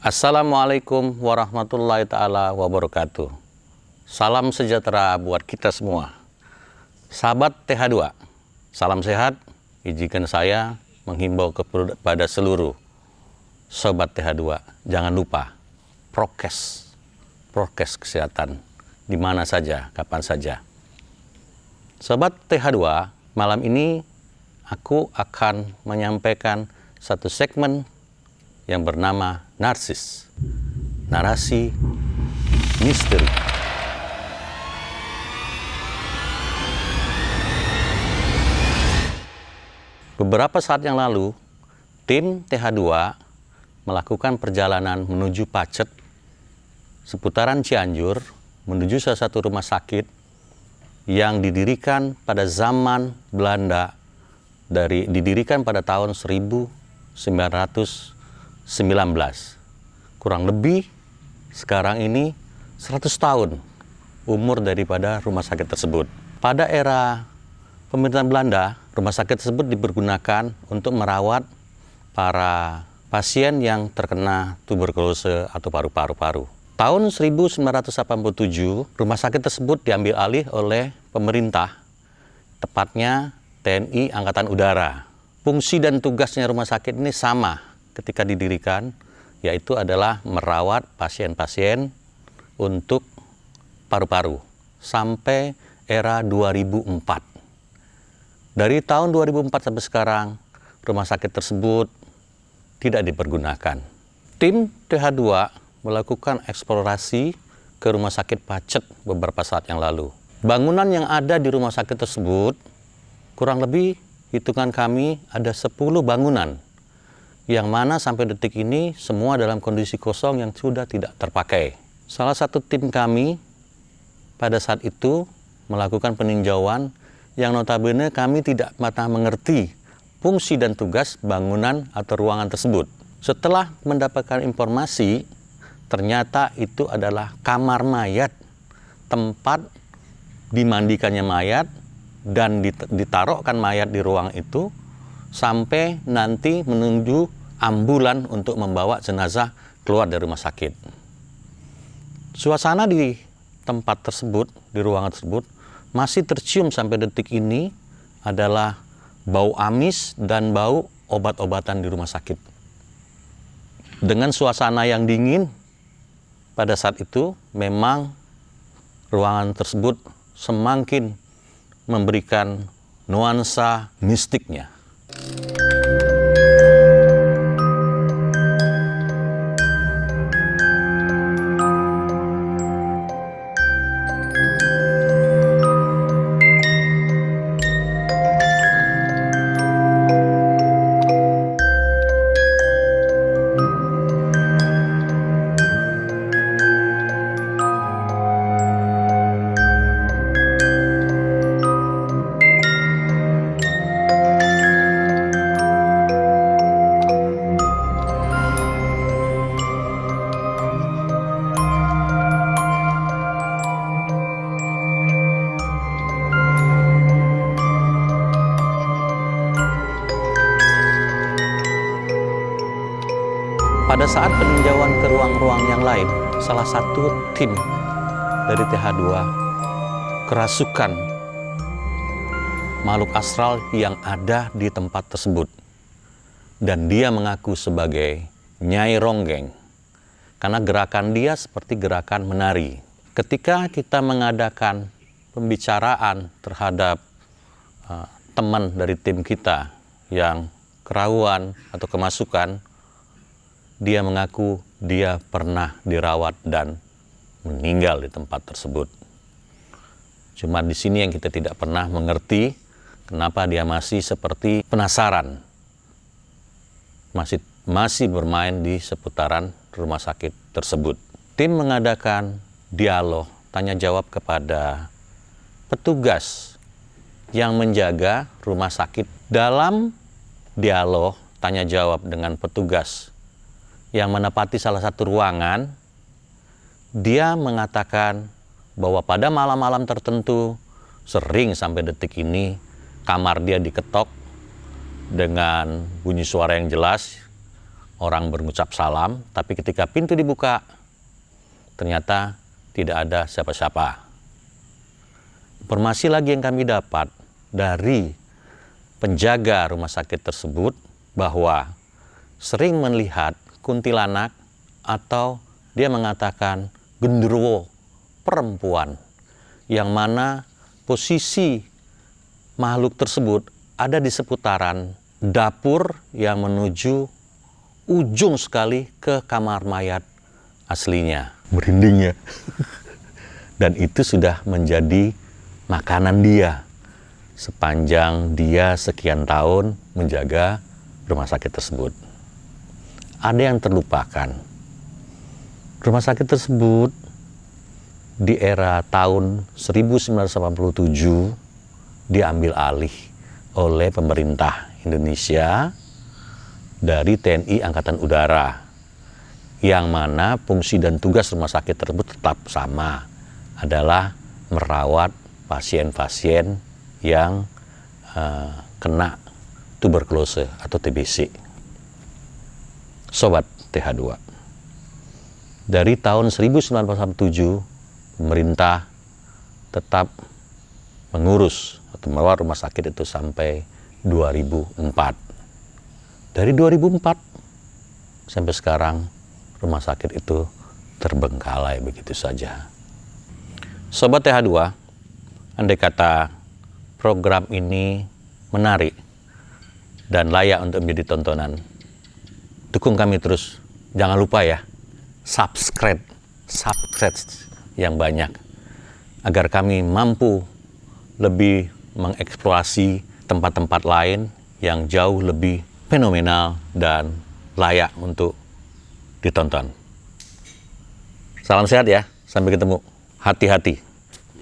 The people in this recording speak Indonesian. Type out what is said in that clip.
Assalamualaikum warahmatullahi ta'ala wabarakatuh. Salam sejahtera buat kita semua. Sahabat TH2, salam sehat. Izinkan saya menghimbau kepada seluruh sobat TH2. Jangan lupa prokes kesehatan di mana saja, kapan saja. Sobat TH2, malam ini aku akan menyampaikan satu segmen yang bernama Narsis, narasi misteri. Beberapa saat yang lalu, tim TH2 melakukan perjalanan menuju Pacet, seputaran Cianjur, menuju salah satu rumah sakit yang didirikan pada zaman Belanda, didirikan pada tahun 1919. Kurang lebih sekarang ini 100 tahun umur daripada rumah sakit tersebut. Pada era pemerintahan Belanda, rumah sakit tersebut dipergunakan untuk merawat para pasien yang terkena tuberkulose atau paru-paru. Tahun 1987, rumah sakit tersebut diambil alih oleh pemerintah, tepatnya TNI Angkatan Udara. Fungsi dan tugasnya rumah sakit ini sama ketika didirikan, yaitu adalah merawat pasien-pasien untuk paru-paru sampai era 2004. Dari tahun 2004 sampai sekarang, rumah sakit tersebut tidak dipergunakan. Tim TH2 melakukan eksplorasi ke rumah sakit Pacet beberapa saat yang lalu. Bangunan yang ada di rumah sakit tersebut, kurang lebih hitungan kami ada 10 bangunan, yang mana sampai detik ini semua dalam kondisi kosong yang sudah tidak terpakai. Salah satu tim kami pada saat itu melakukan peninjauan yang notabene kami tidak matang mengerti fungsi dan tugas bangunan atau ruangan tersebut. Setelah mendapatkan informasi, ternyata itu adalah kamar mayat, tempat dimandikannya mayat dan ditaruhkan mayat di ruang itu sampai nanti menunggu ambulan untuk membawa jenazah keluar dari rumah sakit. Suasana di tempat tersebut, di ruangan tersebut, masih tercium sampai detik ini adalah bau amis dan bau obat-obatan di rumah sakit. Dengan suasana yang dingin pada saat itu, memang ruangan tersebut semakin memberikan nuansa mistiknya. Pada saat peninjauan ke ruang-ruang yang lain, salah satu tim dari TH2 kerasukan makhluk astral yang ada di tempat tersebut. Dan dia mengaku sebagai Nyai Ronggeng, karena gerakan dia seperti gerakan menari. Ketika kita mengadakan pembicaraan terhadap teman dari tim kita yang kerahuan atau kemasukan, dia mengaku dia pernah dirawat dan meninggal di tempat tersebut. Cuma di sini yang kita tidak pernah mengerti kenapa dia masih seperti penasaran, masih bermain di seputaran rumah sakit tersebut. Tim mengadakan dialog tanya jawab kepada petugas yang menjaga rumah sakit. Dalam dialog tanya jawab dengan petugas yang menepati salah satu ruangan, dia mengatakan bahwa pada malam-malam tertentu sering sampai detik ini kamar dia diketok dengan bunyi suara yang jelas orang berucap salam, tapi ketika pintu dibuka, ternyata tidak ada siapa-siapa. Informasi lagi yang kami dapat dari penjaga rumah sakit tersebut bahwa sering melihat kuntilanak atau dia mengatakan genderuwo perempuan, yang mana posisi makhluk tersebut ada di seputaran dapur yang menuju ujung sekali ke kamar mayat aslinya. Merinding ya. Dan itu sudah menjadi makanan dia sepanjang dia sekian tahun menjaga rumah sakit tersebut. Ada yang terlupakan. Rumah sakit tersebut di era tahun 1987 diambil alih oleh pemerintah Indonesia dari TNI Angkatan Udara, yang mana fungsi dan tugas rumah sakit tersebut tetap sama, adalah merawat pasien-pasien yang kena tuberkulose atau TBC. Sobat TH2, dari tahun 1987 pemerintah tetap mengurus atau merawat rumah sakit itu sampai 2004. Dari 2004 sampai sekarang rumah sakit itu terbengkalai begitu saja. Sobat TH2, andai kata program ini menarik dan layak untuk menjadi tontonan, dukung kami terus. Jangan lupa ya, subscribe yang banyak, agar kami mampu lebih mengeksplorasi tempat-tempat lain yang jauh lebih fenomenal dan layak untuk ditonton. Salam sehat ya, sampai ketemu. Hati-hati.